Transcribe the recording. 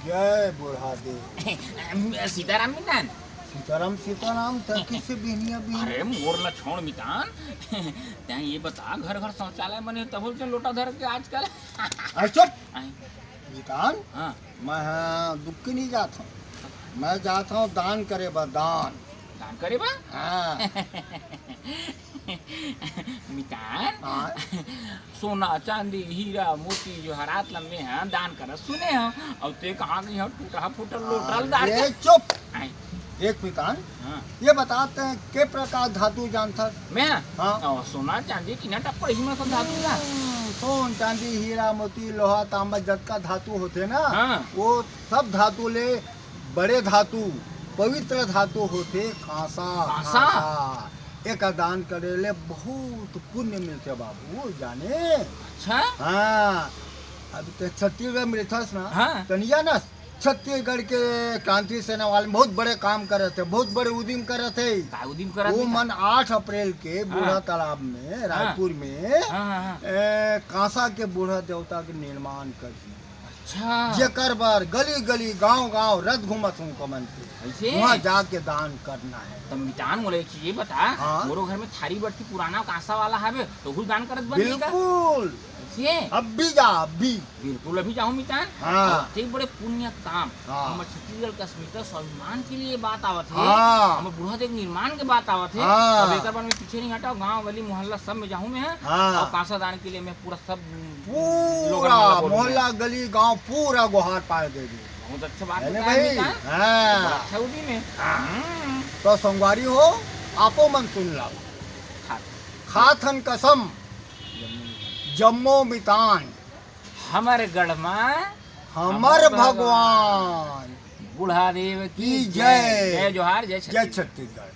जय बुढ़ा देव। सीताराम मितान। सीताराम सीताराम किससे बिहनिया बिहनी। अरे मोर ल छोड़ मितान। तैं ये बता घर घर शौचालय बने तब से लोटा धर के आजकल। चुप मितान। हाँ मैं दुख की नहीं जाता हूँ, मैं जाता हूँ दान करे बा दान। दान करे बा। हाँ। मितान हाँ। सोना चांदी हीरा मोती जो हरात लम्बे हैं दान कर सुने हैं और ते कहाँ गई है टूटा फूटा लोटा दान। ये चुप आए। एक मितान। हाँ ये बताते हैं के प्रकार धातु जानता मैं। हाँ सोना चांदी की ना टप्पड़ ही में सब धातु का। सोन चांदी हीरा मोती लोहा तांबा जत का धातु होते ना। हाँ। वो सब धातु ले बड़े धातु पवित्र धातु होते कांसा। कांसा? एक दान करे ले बहुत पुण्य मिलते बाबू जाने। अच्छा हाँ अभी तो छत्तीसगढ़ में रहता ना। हाँ। तनिया ना छत्तीसगढ़ के क्रांति सेना वाले बहुत बड़े काम कर रहे थे, बहुत बड़े उद्यम कर रहे थे। का उदिम करा वो मन 8 अप्रैल के बूढ़ा हाँ। तालाब में रायपुर में हाँ। कांसा के बूढ़ा देवता के निर्माण कर दिया। अच्छा जेकर बार गली गली गांव गांव रथ घूमत हूँ कमन पे ऐसे वहाँ जाके दान करना है। तब मितान बोले कि ये बता हाँ। मोरो घर में थारी बट्टी पुराना कांसा वाला है तो हुल दान करत बन बिल्कुल ऐसे अब भी जा अब भी। बिल्कुल अभी जाऊँ मितान। हाँ। ते बड़े पुण्य काम। हाँ। हमर छत्तीसगढ़ का अस्मिता स्वाभिमान के लिए बात आवत है। हाँ। हमर बूढ़ा देव निर्माण के बात आवत है। हाँ। अब एकर बार में पीछे नहीं हटाओ गांव गली मोहल्ला सब में जाऊँ मैं। हाँ। और कांसा दान के लिए मैं पूरा सब पूरा मोहल्ला गली गांव पूरा गुहार पार दे दी। बहुत अच्छा बात है ना बताया भाई। मितान। हाँ। अच्छा उदी में तो संगवारी हो आपो मन सुन लो। खाथन कसम जम्मो मितान हमर गढ़ में हमर भगवान बूढ़ा देव की की जय। जय जोहार जय जय छत्तीसगढ़।